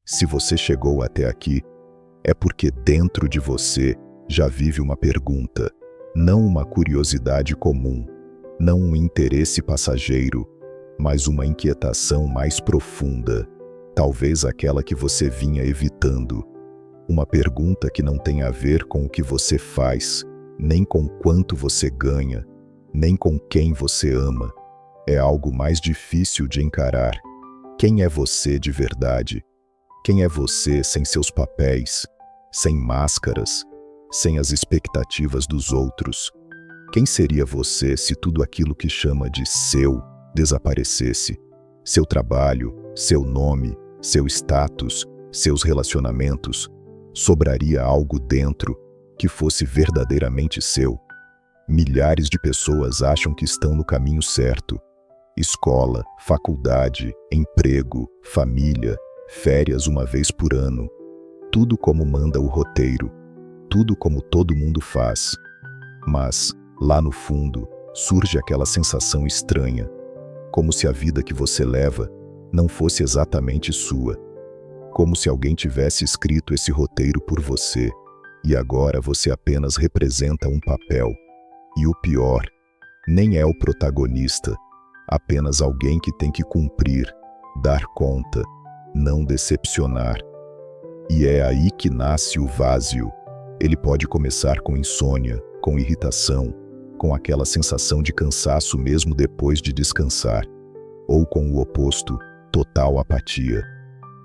Se você chegou até aqui, é porque dentro de você já vive uma pergunta, não uma curiosidade comum, não um interesse passageiro, mas uma inquietação mais profunda, talvez aquela que você vinha evitando. Uma pergunta que não tem a ver com o que você faz, nem com quanto você ganha, nem com quem você ama. É algo mais difícil de encarar. Quem é você de verdade? Quem é você sem seus papéis, sem máscaras, sem as expectativas dos outros? Quem seria você se tudo aquilo que chama de seu desaparecesse? Seu trabalho, seu nome, seu status, seus relacionamentos? Sobraria algo dentro que fosse verdadeiramente seu? Milhares de pessoas acham que estão no caminho certo. Escola, faculdade, emprego, família, férias uma vez por ano. Tudo como manda o roteiro. Tudo como todo mundo faz. Mas, lá no fundo, surge aquela sensação estranha, como se a vida que você leva não fosse exatamente sua. Como se alguém tivesse escrito esse roteiro por você, e agora você apenas representa um papel. E o pior, nem é o protagonista, apenas alguém que tem que cumprir, dar conta, não decepcionar. E é aí que nasce o vazio. Ele pode começar com insônia, com irritação, com aquela sensação de cansaço mesmo depois de descansar, ou com o oposto, total apatia.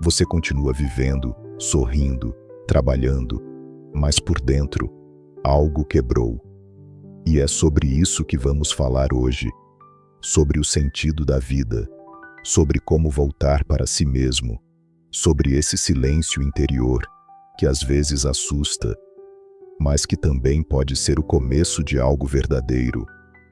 Você continua vivendo, sorrindo, trabalhando, mas por dentro, algo quebrou. E é sobre isso que vamos falar hoje, sobre o sentido da vida, sobre como voltar para si mesmo, sobre esse silêncio interior que às vezes assusta, mas que também pode ser o começo de algo verdadeiro.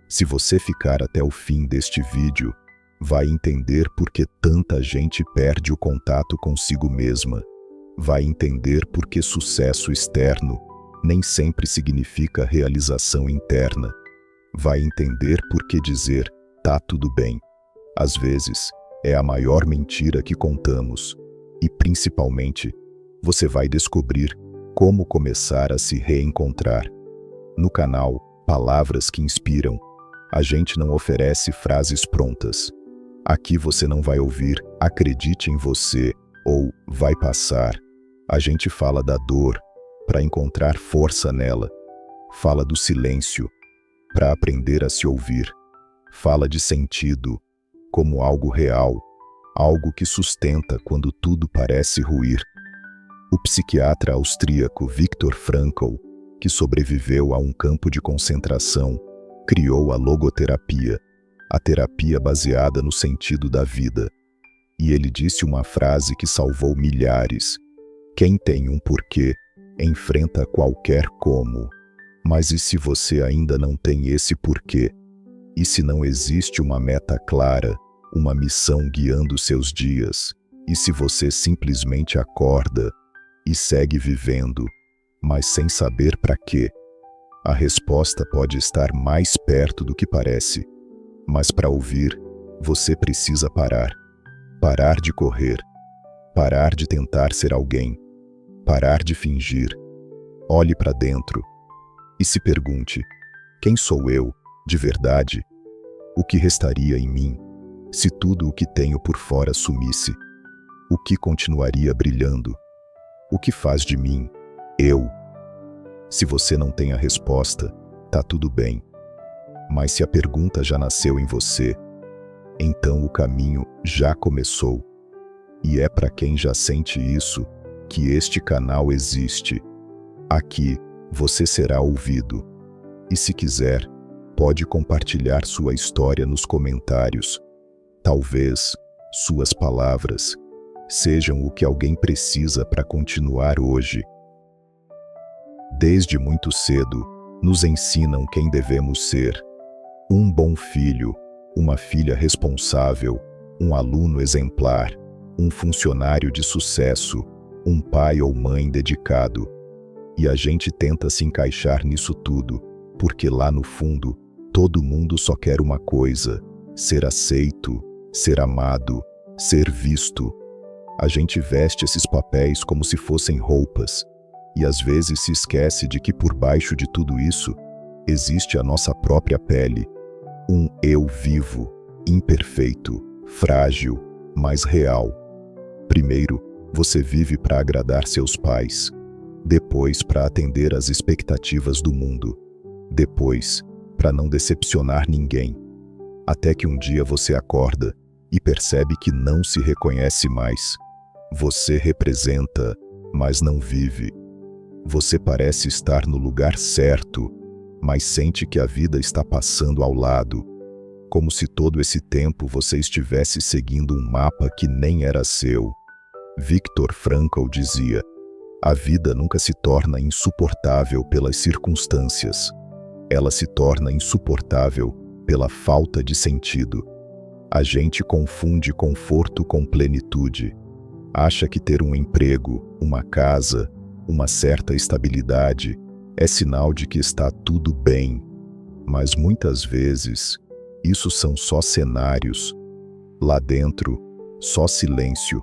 Se você ficar até o fim deste vídeo, vai entender por que tanta gente perde o contato consigo mesma. Vai entender por que sucesso externo nem sempre significa realização interna. Vai entender por que dizer "tá tudo bem" às vezes é a maior mentira que contamos. E principalmente, você vai descobrir como começar a se reencontrar. No canal Palavras que Inspiram, a gente não oferece frases prontas. Aqui você não vai ouvir "acredite em você" ou "vai passar". A gente fala da dor para encontrar força nela. Fala do silêncio para aprender a se ouvir. Fala de sentido como algo real, algo que sustenta quando tudo parece ruir. O psiquiatra austríaco Viktor Frankl, que sobreviveu a um campo de concentração, criou a logoterapia, a terapia baseada no sentido da vida. E ele disse uma frase que salvou milhares: quem tem um porquê, enfrenta qualquer como. Mas e se você ainda não tem esse porquê? E se não existe uma meta clara, uma missão guiando seus dias? E se você simplesmente acorda e segue vivendo, mas sem saber para quê? A resposta pode estar mais perto do que parece. Mas para ouvir, você precisa parar. Parar de correr. Parar de tentar ser alguém. Parar de fingir. Olhe para dentro e se pergunte: quem sou eu, de verdade? O que restaria em mim se tudo o que tenho por fora sumisse? O que continuaria brilhando? O que faz de mim eu? Se você não tem a resposta, tá tudo bem. Mas se a pergunta já nasceu em você, então o caminho já começou. E é para quem já sente isso que este canal existe. Aqui você será ouvido. E se quiser, pode compartilhar sua história nos comentários. Talvez suas palavras sejam o que alguém precisa para continuar hoje. Desde muito cedo, nos ensinam quem devemos ser. Um bom filho, uma filha responsável, um aluno exemplar, um funcionário de sucesso, um pai ou mãe dedicado. E a gente tenta se encaixar nisso tudo, porque lá no fundo, todo mundo só quer uma coisa: ser aceito, ser amado, ser visto. A gente veste esses papéis como se fossem roupas, e às vezes se esquece de que por baixo de tudo isso existe a nossa própria pele, um eu vivo, imperfeito, frágil, mas real. Primeiro, você vive para agradar seus pais, depois para atender às expectativas do mundo, depois para não decepcionar ninguém, até que um dia você acorda e percebe que não se reconhece mais. Você representa, mas não vive. Você parece estar no lugar certo, mas sente que a vida está passando ao lado, como se todo esse tempo você estivesse seguindo um mapa que nem era seu. Viktor Frankl dizia: a vida nunca se torna insuportável pelas circunstâncias. Ela se torna insuportável pela falta de sentido. A gente confunde conforto com plenitude. Acha que ter um emprego, uma casa, uma certa estabilidade é sinal de que está tudo bem. Mas muitas vezes, isso são só cenários. Lá dentro, só silêncio,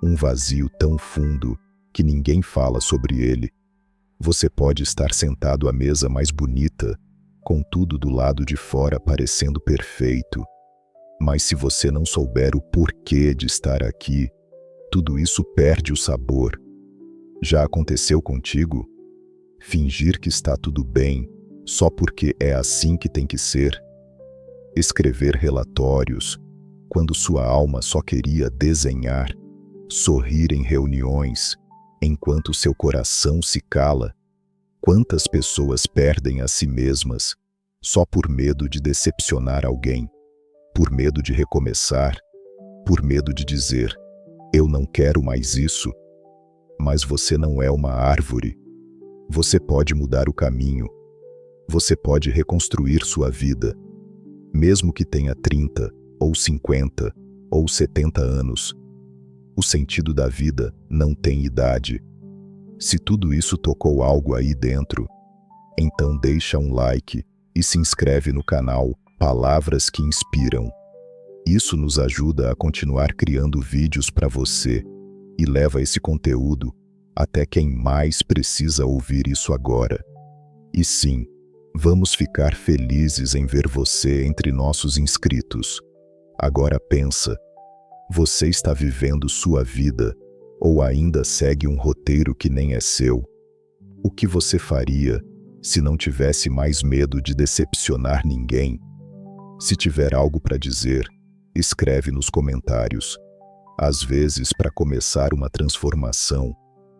um vazio tão fundo que ninguém fala sobre ele. Você pode estar sentado à mesa mais bonita, com tudo do lado de fora parecendo perfeito. Mas se você não souber o porquê de estar aqui, tudo isso perde o sabor. Já aconteceu contigo? Fingir que está tudo bem só porque é assim que tem que ser? Escrever relatórios quando sua alma só queria desenhar? Sorrir em reuniões enquanto seu coração se cala? Quantas pessoas perdem a si mesmas só por medo de decepcionar alguém, por medo de recomeçar, por medo de dizer: eu não quero mais isso? Mas você não é uma árvore. Você pode mudar o caminho. Você pode reconstruir sua vida. Mesmo que tenha 30, ou 50, ou 70 anos. O sentido da vida não tem idade. Se tudo isso tocou algo aí dentro, então deixa um like e se inscreve no canal Palavras que Inspiram. Isso nos ajuda a continuar criando vídeos para você e leva esse conteúdo até quem mais precisa ouvir isso agora. E sim, vamos ficar felizes em ver você entre nossos inscritos. Agora pensa, você está vivendo sua vida ou ainda segue um roteiro que nem é seu? O que você faria se não tivesse mais medo de decepcionar ninguém? Se tiver algo para dizer, escreve nos comentários. Às vezes, para começar uma transformação,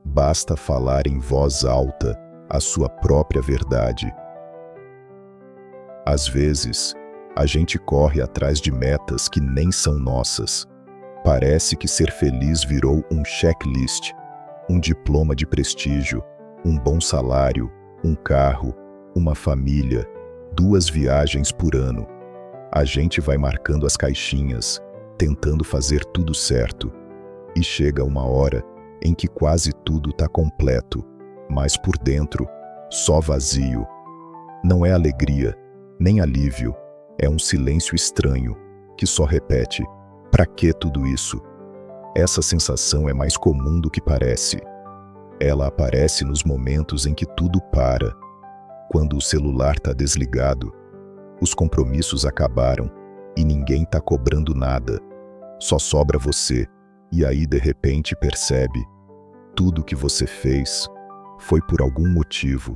basta falar em voz alta a sua própria verdade. Às vezes, a gente corre atrás de metas que nem são nossas. Parece que ser feliz virou um checklist, um diploma de prestígio, um bom salário, um carro, uma família, 2 viagens por ano. A gente vai marcando as caixinhas, tentando fazer tudo certo. E chega uma hora em que quase tudo está completo, mas por dentro, só vazio. Não é alegria, nem alívio, é um silêncio estranho, que só repete: pra que tudo isso? Essa sensação é mais comum do que parece. Ela aparece nos momentos em que tudo para. Quando o celular está desligado, os compromissos acabaram e ninguém está cobrando nada. Só sobra você, e aí de repente percebe: tudo que você fez foi por algum motivo,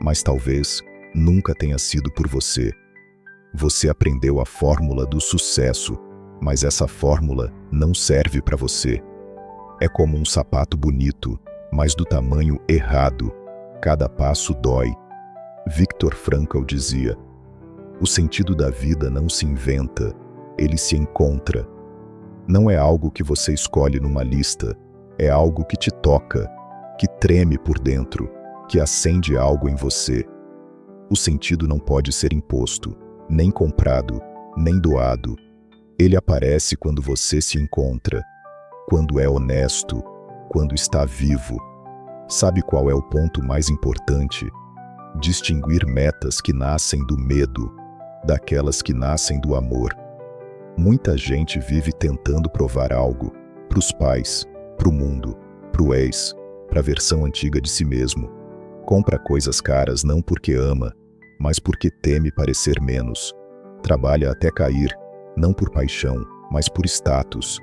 mas talvez nunca tenha sido por você. Você aprendeu a fórmula do sucesso, mas essa fórmula não serve para você. É como um sapato bonito, mas do tamanho errado. Cada passo dói. Viktor Frankl dizia: o sentido da vida não se inventa, ele se encontra. Não é algo que você escolhe numa lista, é algo que te toca, que treme por dentro, que acende algo em você. O sentido não pode ser imposto, nem comprado, nem doado. Ele aparece quando você se encontra, quando é honesto, quando está vivo. Sabe qual é o ponto mais importante? Distinguir metas que nascem do medo daquelas que nascem do amor. Muita gente vive tentando provar algo para os pais, Pro mundo, pro ex, pra versão antiga de si mesmo. Compra coisas caras não porque ama, mas porque teme parecer menos. Trabalha até cair, não por paixão, mas por status.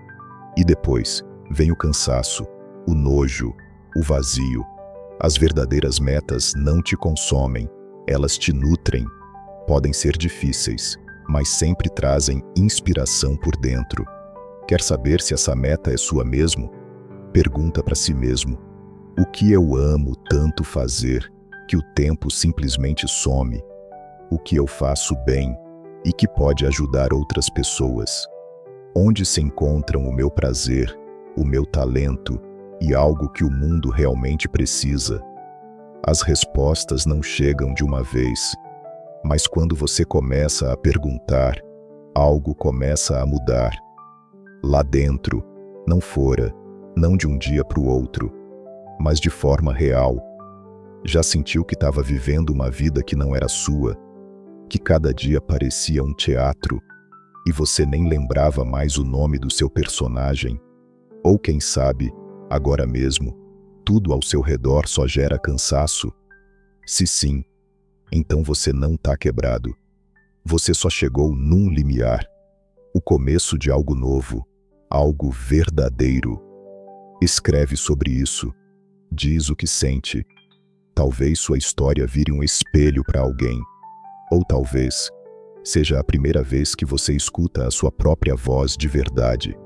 E depois, vem o cansaço, o nojo, o vazio. As verdadeiras metas não te consomem, elas te nutrem. Podem ser difíceis, mas sempre trazem inspiração por dentro. Quer saber se essa meta é sua mesmo? Pergunta para si mesmo: o que eu amo tanto fazer que o tempo simplesmente some? O que eu faço bem e que pode ajudar outras pessoas? Onde se encontram o meu prazer, o meu talento e algo que o mundo realmente precisa? As respostas não chegam de uma vez, mas quando você começa a perguntar, algo começa a mudar. Lá dentro, não fora, não de um dia para o outro, mas de forma real. Já sentiu que estava vivendo uma vida que não era sua, que cada dia parecia um teatro e você nem lembrava mais o nome do seu personagem? Ou quem sabe, agora mesmo, tudo ao seu redor só gera cansaço? Se sim, então você não está quebrado. Você só chegou num limiar, o começo de algo novo, algo verdadeiro. Escreve sobre isso, diz o que sente. Talvez sua história vire um espelho para alguém, ou talvez seja a primeira vez que você escuta a sua própria voz de verdade.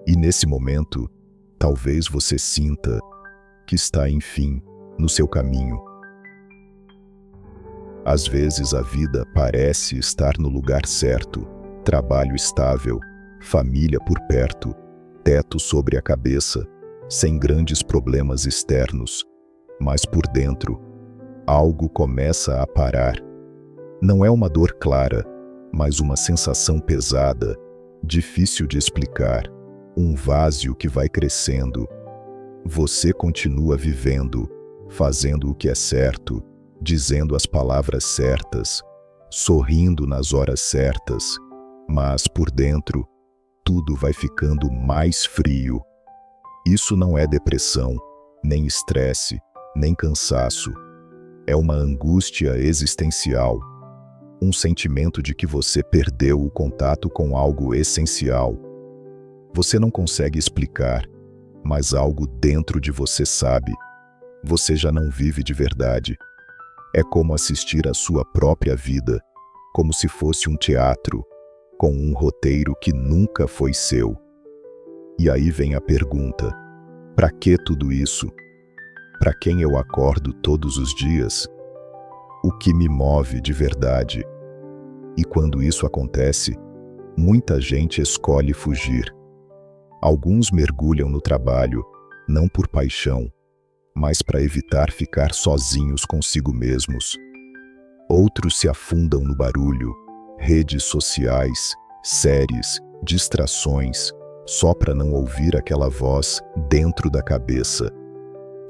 E nesse momento, talvez você sinta que está, enfim, no seu caminho. Às vezes a vida parece estar no lugar certo, trabalho estável, família por perto, teto sobre a cabeça, sem grandes problemas externos, mas por dentro, algo começa a parar. Não é uma dor clara, mas uma sensação pesada, difícil de explicar, um vazio que vai crescendo. Você continua vivendo, fazendo o que é certo, dizendo as palavras certas, sorrindo nas horas certas, mas por dentro, tudo vai ficando mais frio. Isso não é depressão, nem estresse, nem cansaço. É uma angústia existencial, um sentimento de que você perdeu o contato com algo essencial. Você não consegue explicar, mas algo dentro de você sabe. Você já não vive de verdade. É como assistir a sua própria vida, como se fosse um teatro, com um roteiro que nunca foi seu. E aí vem a pergunta: para que tudo isso? Para quem eu acordo todos os dias? O que me move de verdade? E quando isso acontece, muita gente escolhe fugir. Alguns mergulham no trabalho, não por paixão, mas para evitar ficar sozinhos consigo mesmos. Outros se afundam no barulho, redes sociais, séries, distrações, só para não ouvir aquela voz dentro da cabeça.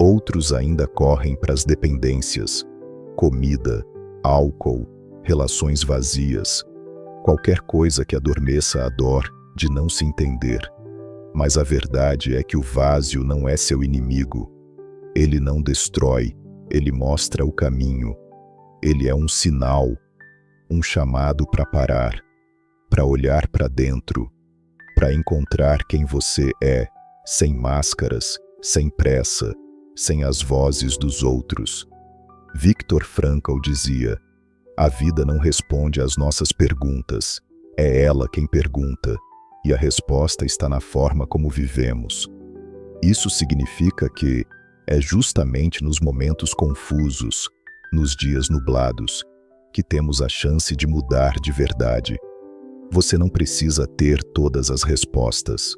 Outros ainda correm para as dependências, comida, álcool, relações vazias, qualquer coisa que adormeça a dor de não se entender. Mas a verdade é que o vazio não é seu inimigo. Ele não destrói, ele mostra o caminho. Ele é um sinal, um chamado para parar, para olhar para dentro, para encontrar quem você é, sem máscaras, sem pressa, sem as vozes dos outros. Viktor Frankl dizia: a vida não responde às nossas perguntas, é ela quem pergunta, e a resposta está na forma como vivemos. Isso significa que é justamente nos momentos confusos, nos dias nublados, que temos a chance de mudar de verdade. Você não precisa ter todas as respostas,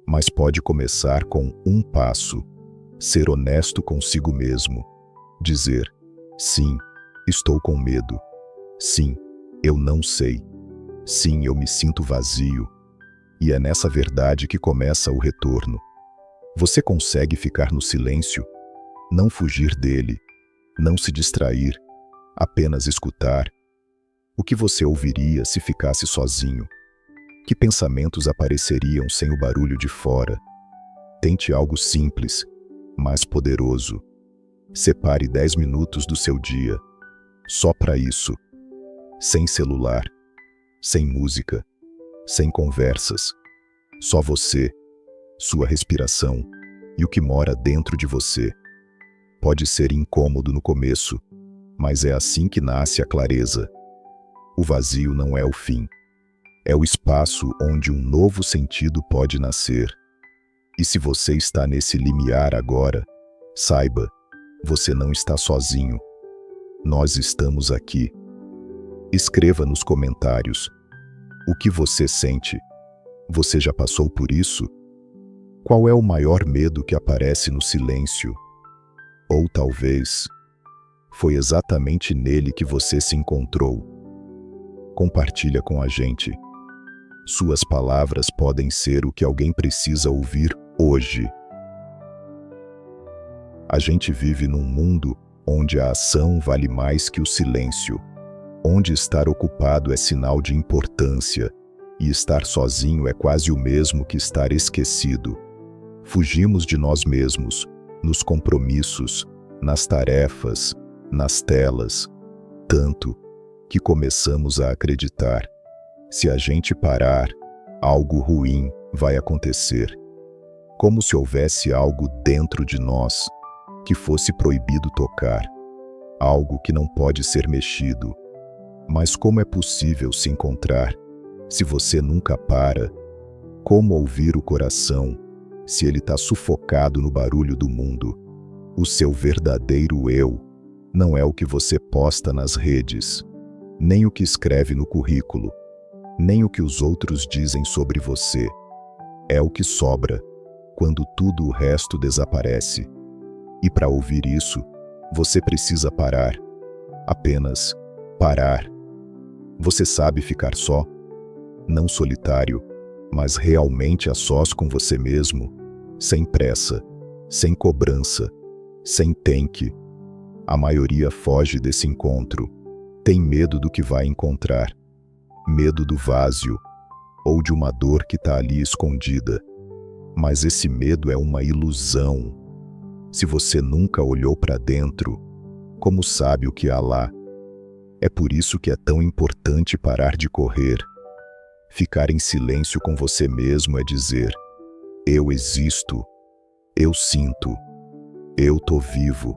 mas pode começar com um passo: ser honesto consigo mesmo. Dizer: sim, estou com medo. Sim, eu não sei. Sim, eu me sinto vazio. E é nessa verdade que começa o retorno. Você consegue ficar no silêncio, não fugir dele, não se distrair, apenas escutar. O que você ouviria se ficasse sozinho? Que pensamentos apareceriam sem o barulho de fora? Tente algo simples, mas poderoso. Separe 10 minutos do seu dia, só para isso. Sem celular, sem música, sem conversas. Só você, sua respiração e o que mora dentro de você. Pode ser incômodo no começo, mas é assim que nasce a clareza. O vazio não é o fim. É o espaço onde um novo sentido pode nascer. E se você está nesse limiar agora, saiba, você não está sozinho. Nós estamos aqui. Escreva nos comentários. O que você sente? Você já passou por isso? Qual é o maior medo que aparece no silêncio? Ou talvez, foi exatamente nele que você se encontrou. Compartilha com a gente. Suas palavras podem ser o que alguém precisa ouvir hoje. A gente vive num mundo onde a ação vale mais que o silêncio, onde estar ocupado é sinal de importância e estar sozinho é quase o mesmo que estar esquecido. Fugimos de nós mesmos, nos compromissos, nas tarefas, nas telas, tanto que começamos a acreditar: se a gente parar, algo ruim vai acontecer. Como se houvesse algo dentro de nós que fosse proibido tocar, algo que não pode ser mexido. Mas como é possível se encontrar se você nunca para? Como ouvir o coração se ele está sufocado no barulho do mundo? O seu verdadeiro eu não é o que você posta nas redes, nem o que escreve no currículo, nem o que os outros dizem sobre você. É o que sobra quando tudo o resto desaparece. E para ouvir isso, você precisa parar. Apenas parar. Você sabe ficar só? Não solitário, mas realmente a sós com você mesmo, sem pressa, sem cobrança, sem tem que. A maioria foge desse encontro. Tem medo do que vai encontrar. Medo do vazio, ou de uma dor que está ali escondida. Mas esse medo é uma ilusão. Se você nunca olhou para dentro, como sabe o que há lá? É por isso que é tão importante parar de correr. Ficar em silêncio com você mesmo é dizer: eu existo, eu sinto, eu tô vivo.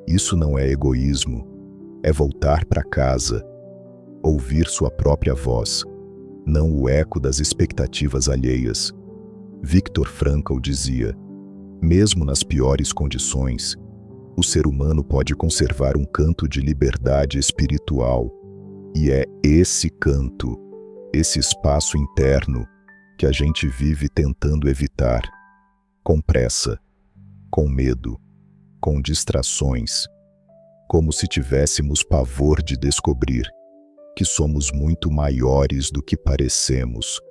Isso não é egoísmo, é voltar para casa, ouvir sua própria voz, não o eco das expectativas alheias. Viktor Frankl dizia: mesmo nas piores condições, o ser humano pode conservar um canto de liberdade espiritual. E é esse canto, esse espaço interno, que a gente vive tentando evitar, com pressa, com medo, com distrações, como se tivéssemos pavor de descobrir que somos muito maiores do que parecemos.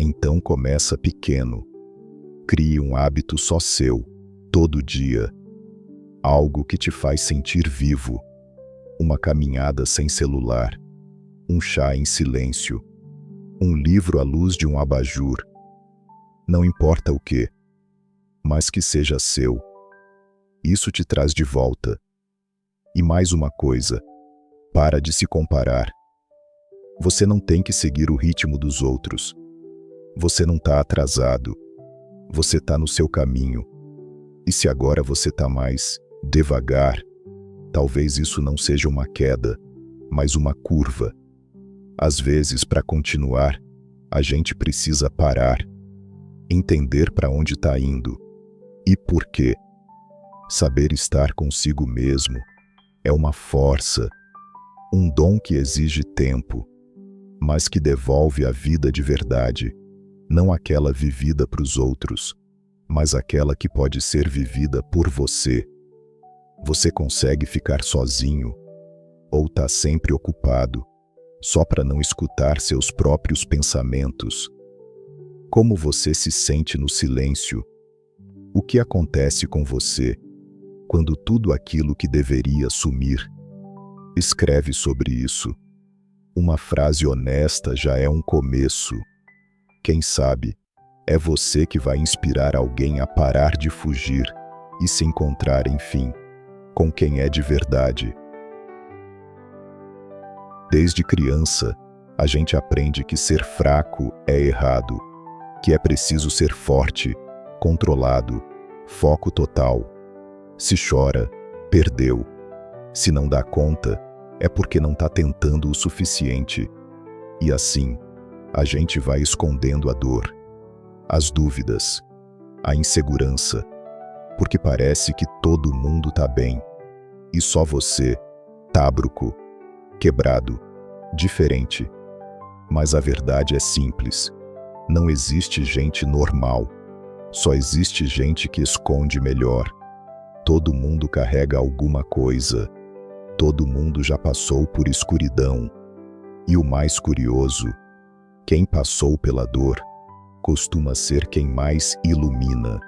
Então começa pequeno. Crie um hábito só seu, todo dia. Algo que te faz sentir vivo. Uma caminhada sem celular. Um chá em silêncio. Um livro à luz de um abajur. Não importa o que, mas que seja seu. Isso te traz de volta. E mais uma coisa, para de se comparar. Você não tem que seguir o ritmo dos outros. Você não está atrasado. Você está no seu caminho. E se agora você está mais devagar, talvez isso não seja uma queda, mas uma curva. Às vezes, para continuar, a gente precisa parar, entender para onde está indo e por quê. Saber estar consigo mesmo é uma força, um dom que exige tempo, mas que devolve a vida de verdade. Não aquela vivida para os outros, mas aquela que pode ser vivida por você. Você consegue ficar sozinho? Ou está sempre ocupado, só para não escutar seus próprios pensamentos? Como você se sente no silêncio? O que acontece com você quando tudo aquilo que deveria sumir? Escreve sobre isso. Uma frase honesta já é um começo. Quem sabe, É você que vai inspirar alguém a parar de fugir e se encontrar, enfim, com quem é de verdade. Desde criança, a gente aprende que ser fraco é errado, que é preciso ser forte, controlado, foco total. Se chora, perdeu. Se não dá conta, é porque não está tentando o suficiente. E assim, a gente vai escondendo a dor, as dúvidas, a insegurança, porque parece que todo mundo tá bem, e só você, tábruco, quebrado, diferente. Mas a verdade é simples. Não existe gente normal. Só existe gente que esconde melhor. Todo mundo carrega alguma coisa. Todo mundo já passou por escuridão. E o mais curioso, quem passou pela dor costuma ser quem mais ilumina.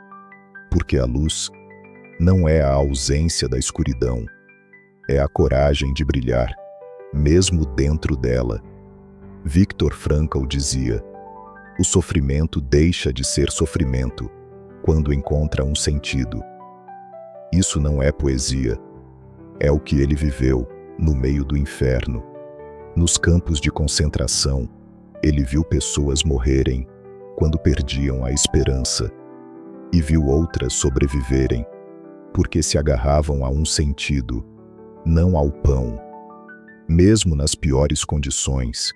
Porque a luz não é a ausência da escuridão. É a coragem de brilhar, mesmo dentro dela. Viktor Frankl dizia: o sofrimento deixa de ser sofrimento quando encontra um sentido. Isso não é poesia. É o que ele viveu no meio do inferno. Nos campos de concentração, ele viu pessoas morrerem quando perdiam a esperança e viu outras sobreviverem porque se agarravam a um sentido, não ao pão. Mesmo nas piores condições,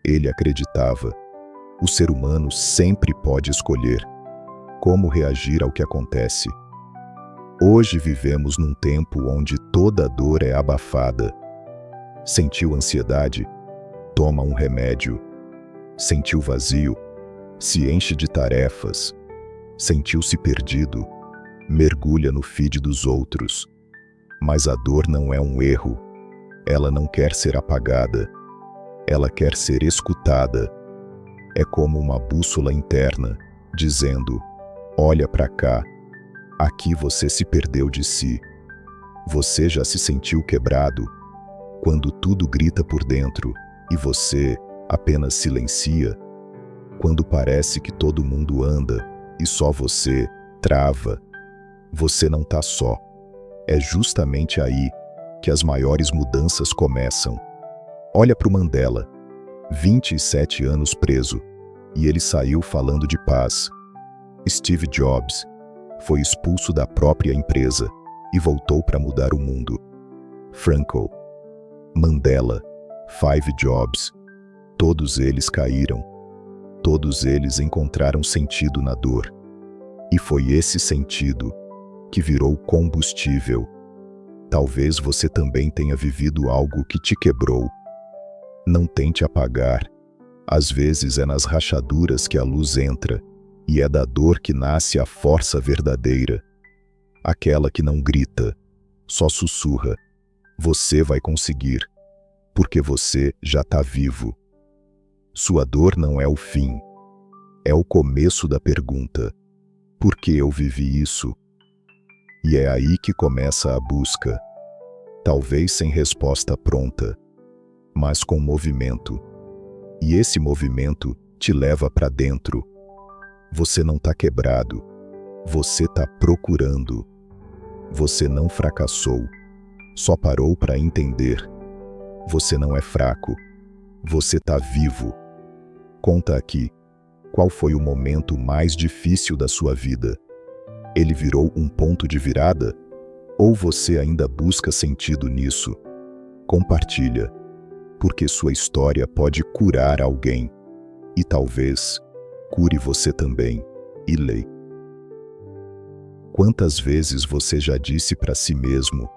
ele acreditava: o ser humano sempre pode escolher como reagir ao que acontece. Hoje vivemos num tempo onde toda dor é abafada. Sentiu ansiedade? Toma um remédio. Sentiu vazio? Se enche de tarefas. Sentiu-se perdido? Mergulha no feed dos outros. Mas a dor não é um erro. Ela não quer ser apagada. Ela quer ser escutada. É como uma bússola interna, dizendo: olha para cá. Aqui você se perdeu de si. Você já se sentiu quebrado? Quando tudo grita por dentro e você apenas silencia? Quando parece que todo mundo anda e só você trava? Você não está só. É justamente aí que as maiores mudanças começam. Olha para o Mandela, 27 anos preso, e ele saiu falando de paz. Steve Jobs foi expulso da própria empresa e voltou para mudar o mundo. Frankl, Mandela, Steve Jobs, todos eles caíram. Todos eles encontraram sentido na dor. E foi esse sentido que virou combustível. Talvez você também tenha vivido algo que te quebrou. Não tente apagar. Às vezes é nas rachaduras que a luz entra, e é da dor que nasce a força verdadeira. Aquela que não grita, só sussurra: você vai conseguir, porque você já está vivo. Sua dor não é o fim. É o começo da pergunta: por que eu vivi isso? E é aí que começa a busca. Talvez sem resposta pronta, mas com movimento. E esse movimento te leva para dentro. Você não está quebrado. Você está procurando. Você não fracassou. Só parou para entender. Você não é fraco. Você está vivo. Conta aqui. Qual foi o momento mais difícil da sua vida? Ele virou um ponto de virada? Ou você ainda busca sentido nisso? Compartilha, porque sua história pode curar alguém. E talvez cure você também. E lê. Quantas vezes você já disse para si mesmo: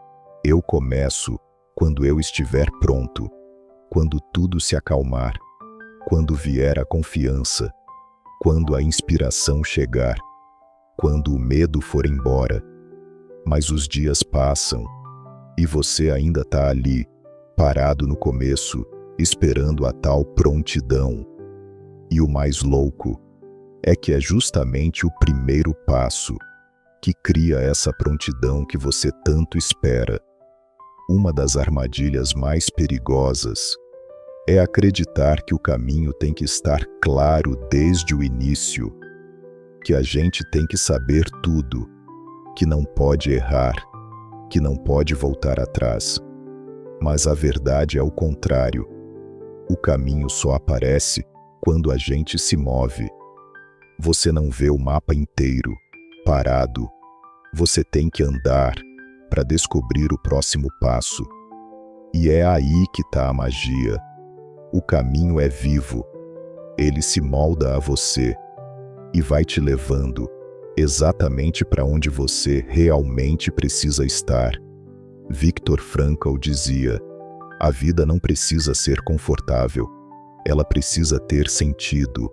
eu começo quando eu estiver pronto, quando tudo se acalmar, quando vier a confiança, quando a inspiração chegar, quando o medo for embora. Mas os dias passam e você ainda está ali, parado no começo, esperando a tal prontidão. E o mais louco é que é justamente o primeiro passo que cria essa prontidão que você tanto espera. Uma das armadilhas mais perigosas é acreditar que o caminho tem que estar claro desde o início. que a gente tem que saber tudo, que não pode errar, que não pode voltar atrás. Mas a verdade é o contrário. O caminho só aparece quando a gente se move. Você não vê o mapa inteiro, parado. Você tem que andar para descobrir o próximo passo. E é aí que está a magia. O caminho é vivo. Ele se molda a você e vai te levando exatamente para onde você realmente precisa estar. Viktor Frankl dizia: a vida não precisa ser confortável, ela precisa ter sentido.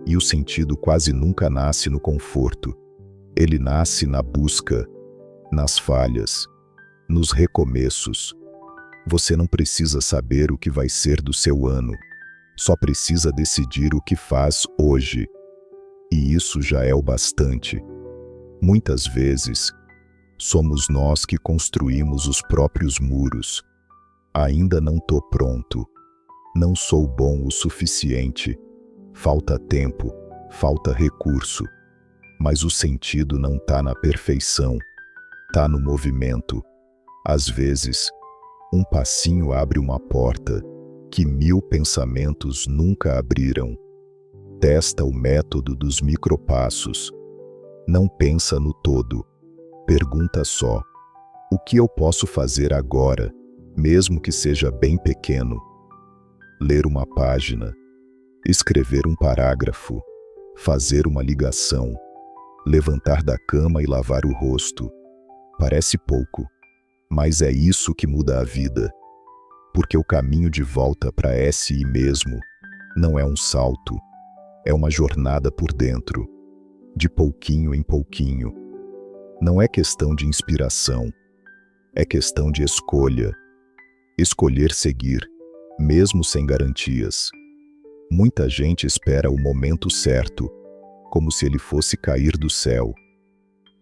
E o sentido quase nunca nasce no conforto. Ele nasce na busca, nas falhas, nos recomeços. Você não precisa saber o que vai ser do seu ano, só precisa decidir o que faz hoje. E isso já é o bastante. Muitas vezes, somos nós que construímos os próprios muros. Ainda não tô pronto. Não sou bom o suficiente. Falta tempo, falta recurso. Mas o sentido não tá na perfeição. Tá no movimento. Às vezes, um passinho abre uma porta que 1000 pensamentos nunca abriram. Testa o método dos micropassos. Não pensa no todo. Pergunta só: o que eu posso fazer agora, mesmo que seja bem pequeno? Ler uma página, escrever um parágrafo, fazer uma ligação, levantar da cama e lavar o rosto. Parece pouco, mas é isso que muda a vida. Porque o caminho de volta para si mesmo não é um salto, é uma jornada por dentro, de pouquinho em pouquinho. Não é questão de inspiração, é questão de escolha. Escolher seguir, mesmo sem garantias. Muita gente espera o momento certo, como se ele fosse cair do céu.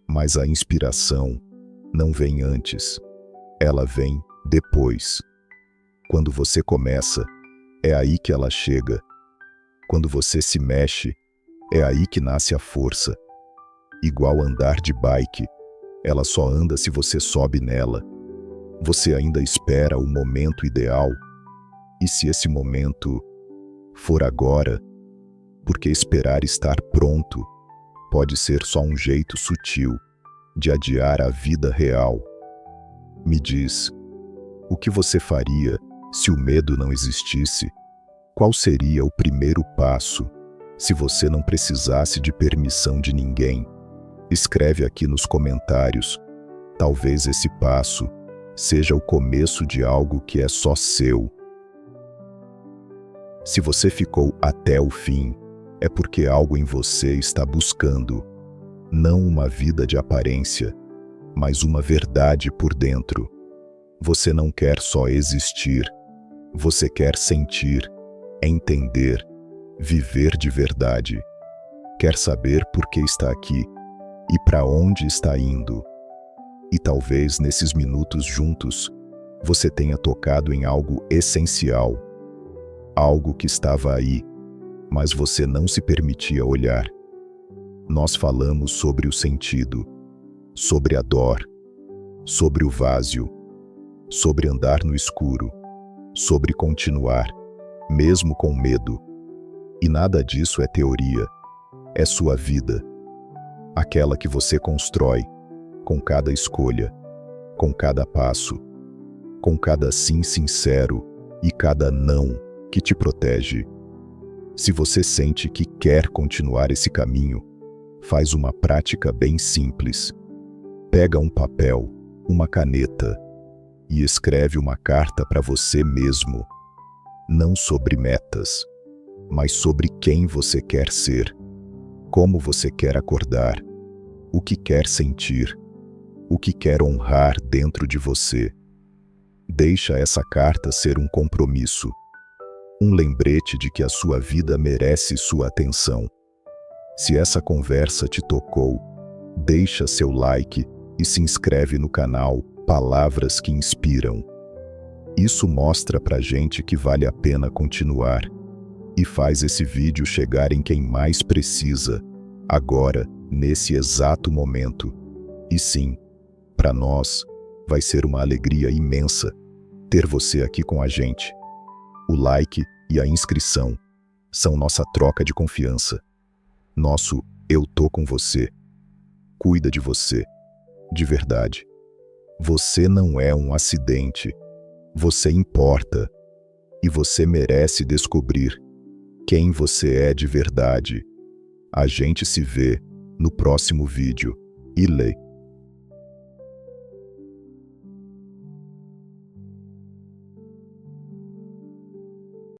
Mas a inspiração não vem antes, ela vem depois. Quando você começa, é aí que ela chega. Quando você se mexe, é aí que nasce a força. Igual andar de bike, ela só anda se você sobe nela. Você ainda espera o momento ideal? E se esse momento for agora? Porque esperar estar pronto pode ser só um jeito sutil de adiar a vida real. Me diz, o que você faria se o medo não existisse? Qual seria o primeiro passo se você não precisasse de permissão de ninguém? Escreve aqui nos comentários. Talvez esse passo seja o começo de algo que é só seu. Se você ficou até o fim, é porque algo em você está buscando, não uma vida de aparência, mas uma verdade por dentro. Você não quer só existir, você quer sentir, entender, viver de verdade. Quer saber por que está aqui e para onde está indo. E talvez nesses minutos juntos, você tenha tocado em algo essencial. Algo que estava aí, mas você não se permitia olhar. Nós falamos sobre o sentido, sobre a dor, sobre o vazio, sobre andar no escuro, sobre continuar, mesmo com medo. E nada disso é teoria, é sua vida. Aquela que você constrói, com cada escolha, com cada passo, com cada sim sincero e cada não que te protege. Se você sente que quer continuar esse caminho, faz uma prática bem simples. Pega um papel, uma caneta e escreve uma carta para você mesmo. Não sobre metas, mas sobre quem você quer ser, como você quer acordar, o que quer sentir, o que quer honrar dentro de você. Deixa essa carta ser um compromisso, um lembrete de que a sua vida merece sua atenção. Se essa conversa te tocou, deixa seu like e se inscreve no canal Palavras que Inspiram. Isso mostra pra gente que vale a pena continuar e faz esse vídeo chegar em quem mais precisa. agora, nesse exato momento. E sim, para nós, vai ser uma alegria imensa ter você aqui com a gente. O like e a inscrição são nossa troca de confiança. Nosso "eu tô com você" cuida de você, de verdade. Você não é um acidente. Você importa. E você merece descobrir quem você é de verdade. A gente se vê no próximo vídeo. Ile.